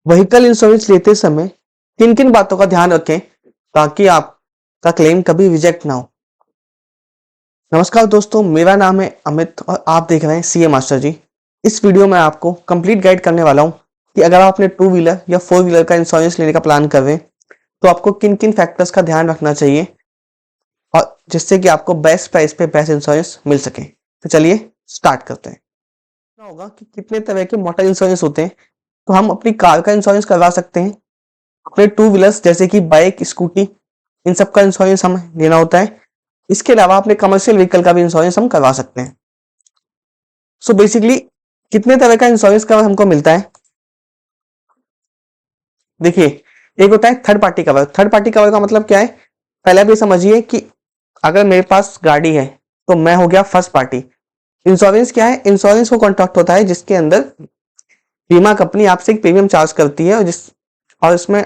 Vehicle insurance लेते समय किन किन बातों का ध्यान रखें ताकि आपका क्लेम कभी रिजेक्ट ना हो। नमस्कार दोस्तों, मेरा नाम है अमित और आप देख रहे हैं सीए मास्टर जी। इस वीडियो में आपको कंप्लीट गाइड करने वाला हूं कि अगर आप अपने टू व्हीलर या फोर व्हीलर का इंश्योरेंस लेने का प्लान कर रहे हैं तो आपको किन किन फैक्टर्स का ध्यान रखना चाहिए और जिससे कि आपको बेस्ट प्राइस पे बेस्ट इंश्योरेंस मिल सके। तो चलिए स्टार्ट करते हैं। होगा कि कितने तरह के मोटर इंश्योरेंस होते हैं। तो हम अपनी कार का इंश्योरेंस करवा सकते हैं, अपने टू व्हीलर्स जैसे कि बाइक, स्कूटी, इन सब का इंश्योरेंस हम लेना होता है। इसके अलावा अपने कमर्शियल व्हीकल का भी इंश्योरेंस हम करवा सकते हैं। सो बेसिकली कितने तरह का इंश्योरेंस कवर हमको मिलता है। देखिए, एक होता है third party cover. Third party cover का मतलब क्या है, पहले आप ये समझिए कि अगर मेरे पास गाड़ी है तो मैं हो गया फर्स्ट पार्टी। इंश्योरेंस क्या है, इंश्योरेंस वो कॉन्ट्रैक्ट होता है जिसके अंदर बीमा कंपनी आपसे एक प्रीमियम चार्ज करती है और इसमें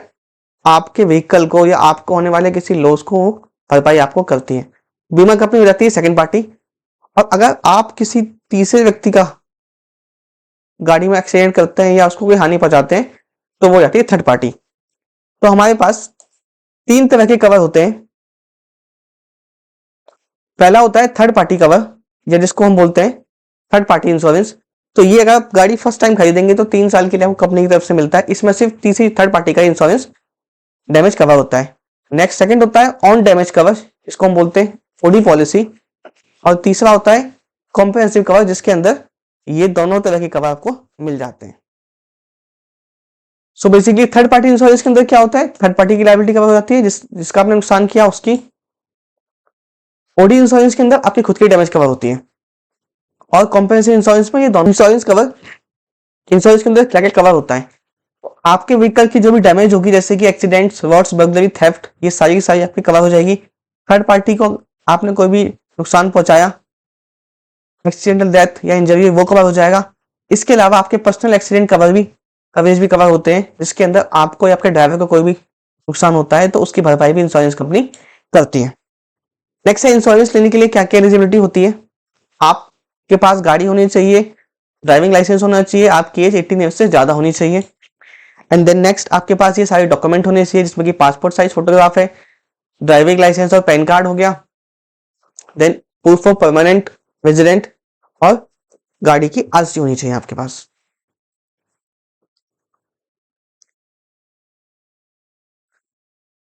आपके व्हीकल को या आपको होने वाले किसी लॉस को भरपाई आपको करती है। बीमा कंपनी हो जाती है सेकंड पार्टी। और अगर आप किसी तीसरे व्यक्ति का गाड़ी में एक्सीडेंट करते हैं या उसको कोई हानि पहुंचाते हैं तो वो हो जाती है थर्ड पार्टी। तो हमारे पास तीन तरह के कवर होते हैं। पहला होता है थर्ड पार्टी कवर या जिसको हम बोलते हैं थर्ड पार्टी इंश्योरेंस। तो ये अगर आप गाड़ी फर्स्ट टाइम खरीदेंगे तो 3 साल के लिए आपको कंपनी की तरफ से मिलता है। इसमें सिर्फ तीसरी थर्ड पार्टी का इंश्योरेंस डैमेज कवर होता है। नेक्स्ट सेकंड होता है ऑन डैमेज कवर, इसको हम बोलते हैं ओडी पॉलिसी। और तीसरा होता है कॉम्प्रिहेंसिव कवर जिसके अंदर ये दोनों तरह के कवर आपको मिल जाते हैं। So basically third party insurance के अंदर क्या होता है, थर्ड पार्टी की लायबिलिटी कवर हो जाती है जिसका आपने नुकसान किया उसकी। ओडी इंश्योरेंस के अंदर आपकी खुद की डैमेज कवर होती है। और कॉम्प्रिहेंसिव इंश्योरेंस में ये दोनों इंश्योरेंस के अंदर क्या क्या कवर होता है, आपके व्हीकल की जो भी डैमेज होगी जैसे कि एक्सीडेंट्स, रॉड्स, बर्गलरी, थेफ्ट, ये सारी की सारी आपकी कवर हो जाएगी। थर्ड पार्टी को आपने कोई भी नुकसान पहुंचाया, एक्सीडेंटल डेथ या इंजरी, वो कवर हो जाएगा। इसके अलावा आपके पर्सनल एक्सीडेंट कवरेज भी कवर होते हैं जिसके अंदर आपको या आपके ड्राइवर को कोई भी नुकसान होता है तो उसकी भरपाई भी इंश्योरेंस कंपनी करती है। नेक्स्ट है इंश्योरेंस लेने के लिए क्या क्या एलिजिबिलिटी होती है। आपके पास गाड़ी होनी चाहिए, ड्राइविंग लाइसेंस होना चाहिए, आपकी एज 18 ईयर्स से ज्यादा होनी चाहिए। एंड देन नेक्स्ट आपके पास ये सारे डॉक्यूमेंट होने चाहिए जिसमें कि पासपोर्ट साइज फोटोग्राफ है, ड्राइविंग लाइसेंस और पैन कार्ड हो गया, then proof of permanent resident और गाड़ी की आरसी होनी चाहिए आपके पास।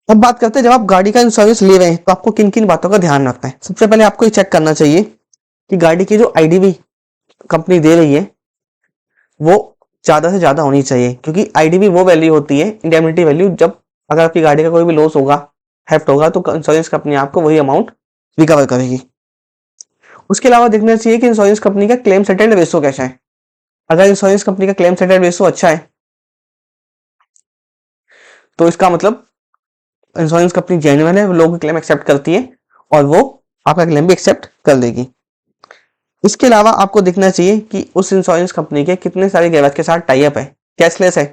अब बात करते हैं जब आप गाड़ी का इंश्योरेंस ले रहे हैं तो आपको किन किन बातों का ध्यान रखना है। सबसे पहले आपको ये चेक करना चाहिए कि गाड़ी की जो आईडीवी कंपनी दे रही है वो ज्यादा से ज्यादा होनी चाहिए, क्योंकि आईडीवी वो वैल्यू होती है, इंडेमनिटी वैल्यू, जब अगर आपकी गाड़ी का कोई भी लॉस होगा, हेफ्ट होगा, तो इंश्योरेंस कंपनी आपको वही अमाउंट रिकवर करेगी। उसके अलावा देखना चाहिए कि इंश्योरेंस कंपनी का क्लेम सेटल्ड रेशो कैसा है। अगर इंश्योरेंस कंपनी का क्लेम सेटल्ड रेशो अच्छा है तो इसका मतलब इंश्योरेंस कंपनी जेन्युइन है, लोगों की क्लेम एक्सेप्ट करती है और वो आपका क्लेम भी एक्सेप्ट कर देगी। इसके अलावा आपको देखना चाहिए कि उस इंश्योरेंस कंपनी के कितने सारे गैरेज के साथ टाई अप है, कैशलेस है,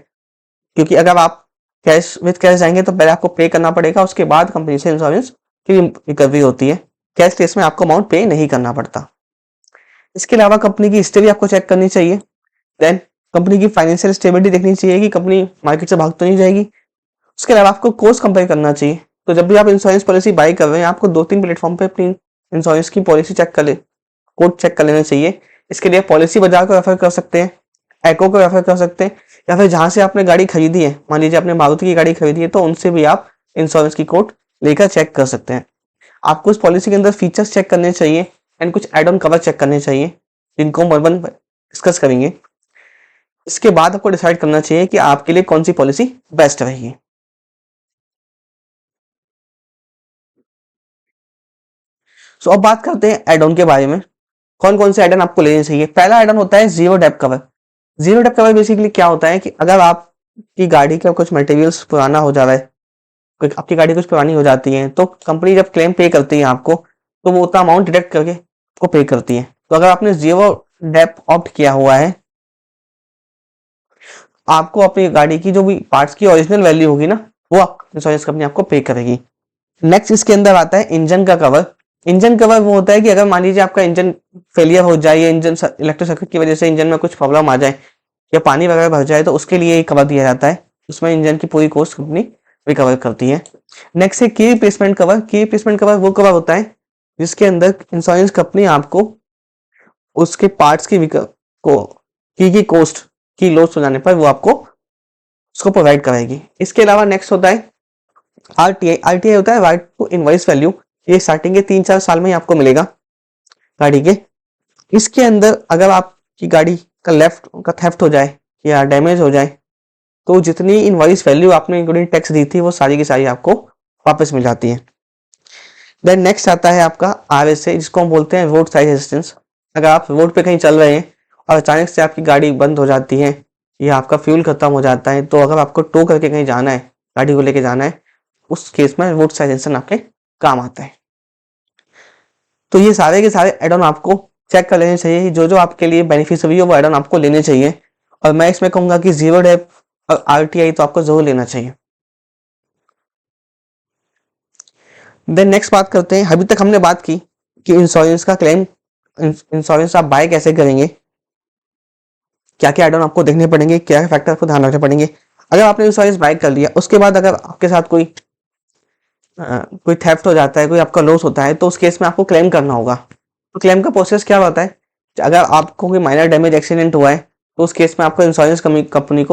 क्योंकि अगर आप कैश विद कैश जाएंगे तो पहले आपको पे करना पड़ेगा, उसके बाद कंपनी से इंश्योरेंस की रिकवरी होती है। कैशलेस में आपको अमाउंट पे नहीं करना पड़ता। इसके अलावा कंपनी की हिस्ट्री आपको चेक करनी चाहिए। देन कंपनी की फाइनेंशियल स्टेबिलिटी देखनी चाहिए कि कंपनी मार्केट से भाग तो नहीं जाएगी। उसके अलावा आपको कोस्ट कंपेयर करना चाहिए। तो जब भी आप इंश्योरेंस पॉलिसी बाई कर रहे हैं आपको 2-3 प्लेटफॉर्म पे अपनी इंश्योरेंस की पॉलिसी चेक कर ले कोड चेक कर लेना चाहिए। इसके लिए पॉलिसी बाजार को रेफर कर सकते हैं, एको को रेफर कर सकते हैं, या फिर जहां से आपने गाड़ी खरीदी है, मान लीजिए आपने मारुति की गाड़ी खरीदी है तो उनसे भी आप इंश्योरेंस की कोड लेकर चेक कर सकते हैं। आपको इस पॉलिसी के अंदर फीचर्स चेक करने चाहिए एंड कुछ एड ऑन कवर चेक करने चाहिए जिनको हम वन वन डिस्कस करेंगे। इसके बाद आपको डिसाइड करना चाहिए कि आपके लिए कौन सी पॉलिसी बेस्ट रहेगी। सो अब बात करते हैं एड ऑन के बारे में, कौन कौन से एड ऑन आपको लेने चाहिए। पहला एड ऑन होता है zero dep cover. Zero dep cover basically क्या होता है कि अगर आपकी गाड़ी का कुछ मटेरियल्स पुराना हो जा रहा है, आपकी गाड़ी कुछ पुरानी हो जाती है तो कंपनी जब क्लेम पे करती है आपको तो वो उतना अमाउंट डिडक्ट करके आपको पे करती है। तो अगर आपने जीरो डेप ऑप्ट किया हुआ है, आपको अपनी गाड़ी की जो भी पार्ट्स की ओरिजिनल वैल्यू होगी ना वो इंश्योरेंस कंपनी आपको पे करेगी। नेक्स्ट इसके अंदर आता है इंजन का कवर। इंजन कवर वो होता है कि अगर मान लीजिए आपका इंजन फेलियर हो जाए या इंजन इलेक्ट्रिक सर्किट की वजह से इंजन में कुछ प्रॉब्लम आ जाए या पानी वगैरह भर जाए तो उसके लिए कवर दिया जाता है, उसमें इंजन की पूरी कॉस्ट कंपनी रिकवर करती है। नेक्स्ट है की रिप्लेसमेंट कवर। की रिप्लेसमेंट कवर वो कवर होता है जिसके अंदर इंश्योरेंस कंपनी आपको उसके पार्ट्स की कॉस्ट की लॉस हो जाने पर वो आपको उसको प्रोवाइड कराएगी। इसके अलावा नेक्स्ट होता है आरटीआई। आरटीआई होता है राइट टू इनवॉइस वैल्यू। ये स्टार्टिंग के 3-4 साल में ही आपको मिलेगा गाड़ी के। इसके अंदर अगर आपकी गाड़ी का थेफ्ट हो जाए या डैमेज हो जाए तो जितनी इनवॉइस वैल्यू आपने इंक्लूडिंग टैक्स दी थी वो सारी की सारी आपको वापस मिल जाती है। देन नेक्स्ट आता है आपका आरएसए, जिसको हम बोलते हैं रोड साइड असिस्टेंस। अगर आप रोड पे कहीं चल रहे हैं और अचानक से आपकी गाड़ी बंद हो जाती है या आपका फ्यूल खत्म हो जाता है, तो अगर आपको टो करके कहीं जाना है, गाड़ी को लेके जाना है, उस केस में रोड साइड असिस्टेंस आपके काम आता है। तो ये सारे के सारे एड ऑन आपको चेक कर लेने चाहिए, जो जो आपके लिए बेनिफिशियरी हो वो एड ऑन आपको लेने चाहिए। और मैं इसमें कहूंगा कि जीरो डेप और आरटीआई तो आपको जरूर लेना चाहिए। देन नेक्स्ट बात करते हैं, अभी तक हमने बात की कि इंश्योरेंस का क्लेम, इंश्योरेंस आप बाय कैसे करेंगे, क्या क्या एड ऑन आपको देखने पड़ेंगे, क्या फैक्टर आपको ध्यान रखने पड़ेंगे। अगर आपने इंश्योरेंस बाय कर लिया, उसके बाद अगर आपके साथ कोई थेफ्ट हो जाता है, कोई आपका लॉस होता है, तो उस केस में आपको क्लेम करना होगा। तो क्लेम का प्रोसेस क्या होता है, अगर आपको कोई माइनर डैमेज एक्सीडेंट हुआ है तो उस केस में आपको इंश्योरेंस कंपनी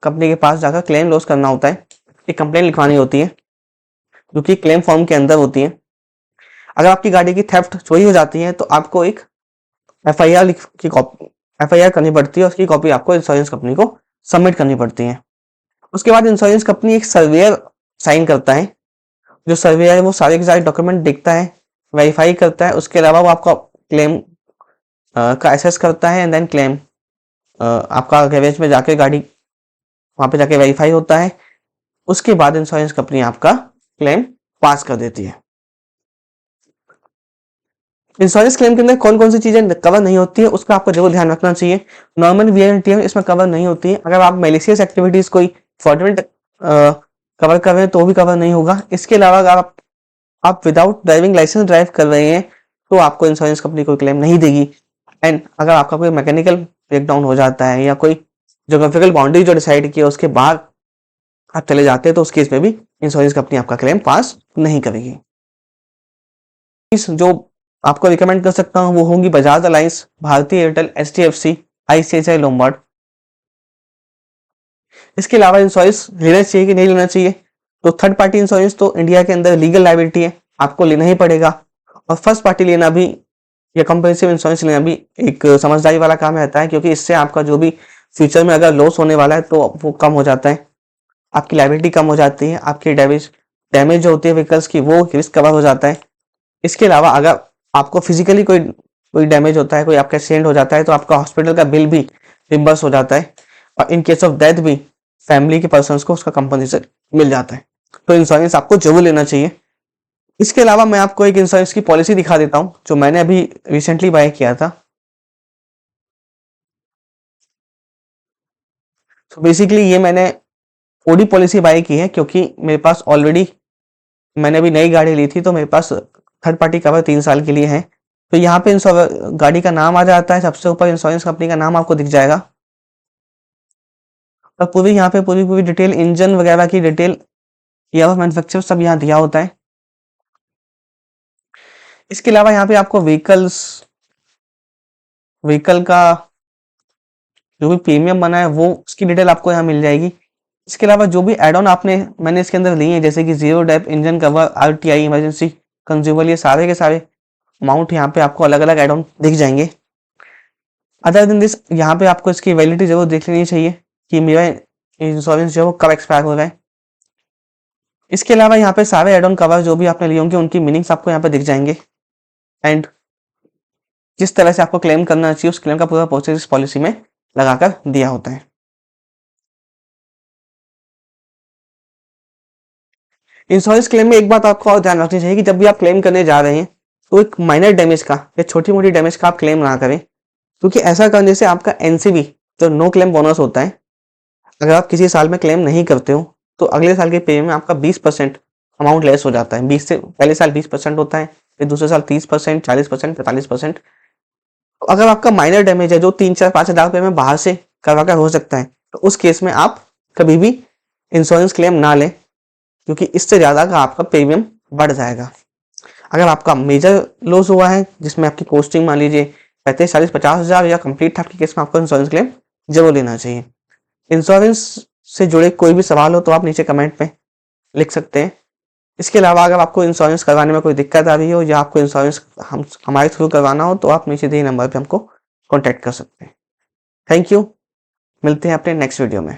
के पास जाकर क्लेम लॉस करना होता है, एक कंप्लेन लिखवानी होती है जो कि क्लेम फॉर्म के अंदर होती है। अगर आपकी गाड़ी की थेफ्ट चोरी हो जाती है तो आपको एक एफआईआर करनी पड़ती है, उसकी कॉपी आपको इंश्योरेंस कंपनी को सबमिट करनी पड़ती है। उसके बाद इंश्योरेंस कंपनी एक सर्वेयर साइन करता है, जो सर्वेयर है वो सारे के सारे डॉक्यूमेंट देखता है, वेरीफाई करता है। उसके अलावा वो आपका क्लेम का एसेस करता है एंड देन क्लेम आपका गैरेज में जाके गाड़ी वहां पे जाके वेरीफाई होता है। उसके बाद इंश्योरेंस कंपनी आपका क्लेम पास कर देती है। इंश्योरेंस क्लेम के अंदर कौन कौन सी चीजें कवर नहीं होती है उसका आपको जरूर ध्यान रखना चाहिए। नॉर्मल वियर एंड टियर इसमें कवर नहीं होती है। अगर आप मेलिशियस एक्टिविटीज कोई फ्रॉडुलेंट कवर कर रहे हैं तो भी कवर नहीं होगा। इसके अलावा अगर आप विदाउट ड्राइविंग लाइसेंस ड्राइव कर रहे हैं तो आपको इंश्योरेंस कंपनी कोई क्लेम नहीं देगी। एंड अगर आपका कोई मैकेनिकल ब्रेकडाउन हो जाता है या कोई ज्योग्राफिकल बाउंड्री जो डिसाइड किया उसके बाद आप चले जाते हैं तो उस केस में भी इंश्योरेंस कंपनी आपका क्लेम पास नहीं करेगी। जो आपको रिकमेंड कर सकता हूं वो होंगी बजाज अलायंस, भारतीय एयरटेल, एचडीएफसी, आईसीआईसीआई लोम्बार्ड। इसके अलावा इंश्योरेंस लेना चाहिए कि नहीं लेना चाहिए, तो थर्ड पार्टी इंश्योरेंस तो इंडिया के अंदर लीगल लायबिलिटी है, आपको लेना ही पड़ेगा। और फर्स्ट पार्टी लेना भी या कंप्रेहेंसिव इंश्योरेंस लेना भी एक समझदारी वाला काम रहता है, क्योंकि इससे आपका जो भी फ्यूचर में अगर लॉस होने वाला है तो वो कम हो जाता है, आपकी लायबिलिटी कम हो जाती है, आपकी डैमेज जो होती है व्हीकल्स की वो रिस्क कवर हो जाता है। इसके अलावा अगर आपको फिजिकली कोई डैमेज होता है, कोई आपका एक्सीडेंट हो जाता है तो आपका हॉस्पिटल का बिल भी रिम्बर्स हो जाता है, और इन केस ऑफ डेथ भी फैमिली के पर्सन्स को उसका कंपनसेशन मिल जाता है। तो इंश्योरेंस आपको जरूर लेना चाहिए। इसके अलावा मैं आपको एक इंश्योरेंस की पॉलिसी दिखा देता हूं जो मैंने अभी रिसेंटली बाय किया था। तो बेसिकली ये मैंने ओडी पॉलिसी बाय की है क्योंकि मेरे पास ऑलरेडी मैंने अभी नई गाड़ी ली थी तो मेरे पास थर्ड पार्टी कवर 3 साल के लिए है। तो यहाँ पे गाड़ी का नाम आ जाता है, सबसे ऊपर इंश्योरेंस कंपनी का नाम आपको दिख जाएगा, और पूरी यहाँ पे पूरी डिटेल, इंजन वगैरह की डिटेल, ईयर ऑफ मैन्युफैक्चर सब यहाँ दिया होता है। इसके अलावा यहाँ पे आपको व्हीकल का जो भी प्रीमियम बना है वो उसकी डिटेल आपको यहाँ मिल जाएगी। इसके अलावा जो भी एड ऑन मैंने इसके अंदर लिए हैं, जैसे कि zero dep, engine cover, RTI, emergency consumer, ये सारे के सारे अमाउंट यहाँ पे आपको अलग अलग एड ऑन दिख जाएंगे। अदर दिन दिस यहाँ पे आपको इसकी वैलिडिटी जरूर देख लेनी चाहिए कि मेरा इंश्योरेंस जो है वो कब एक्सपायर हो रहा है। इसके अलावा यहाँ पे सारे एड ऑन कवर जो भी आपने लिए होंगे उनकी मीनिंग्स आपको यहाँ पे दिख जाएंगे, एंड जिस तरह से आपको क्लेम करना चाहिए उस क्लेम का पूरा प्रोसेस इस पॉलिसी में लगाकर दिया होता है। इंश्योरेंस क्लेम में एक बात आपको और ध्यान रखनी चाहिए कि जब भी आप क्लेम करने जा रहे हैं तो एक माइनर डैमेज का या छोटी मोटी डैमेज का आप क्लेम ना करें, क्योंकि ऐसा करने से आपका एनसीबी जो नो क्लेम बोनस होता है, अगर आप किसी साल में क्लेम नहीं करते हो तो अगले साल के पे में आपका 20% अमाउंट लेस हो जाता है। 20 से पहले साल 20% होता है, फिर दूसरे साल 30%, 40%, 45%। अगर आपका माइनर डैमेज है जो 3-4-5 हज़ार रुपये में बाहर से करवा कर हो सकता है, तो उस केस में आप कभी भी इंश्योरेंस क्लेम ना लें, क्योंकि इससे ज़्यादा का आपका प्रीमियम बढ़ जाएगा। अगर आपका मेजर लॉस हुआ है जिसमें आपकी कॉस्टिंग मान लीजिए 35, 40, 50 हज़ार या कंप्लीट था आपके केस में, आपको इंश्योरेंस क्लेम जरूर लेना चाहिए। इंश्योरेंस से जुड़े कोई भी सवाल हो तो आप नीचे कमेंट में लिख सकते हैं। इसके अलावा अगर आपको इंश्योरेंस करवाने में कोई दिक्कत आ रही हो या आपको इंश्योरेंस हमारे थ्रू करवाना हो तो आप नीचे दिए नंबर पे हमको कॉन्टैक्ट कर सकते हैं। थैंक यू, मिलते हैं अपने नेक्स्ट वीडियो में।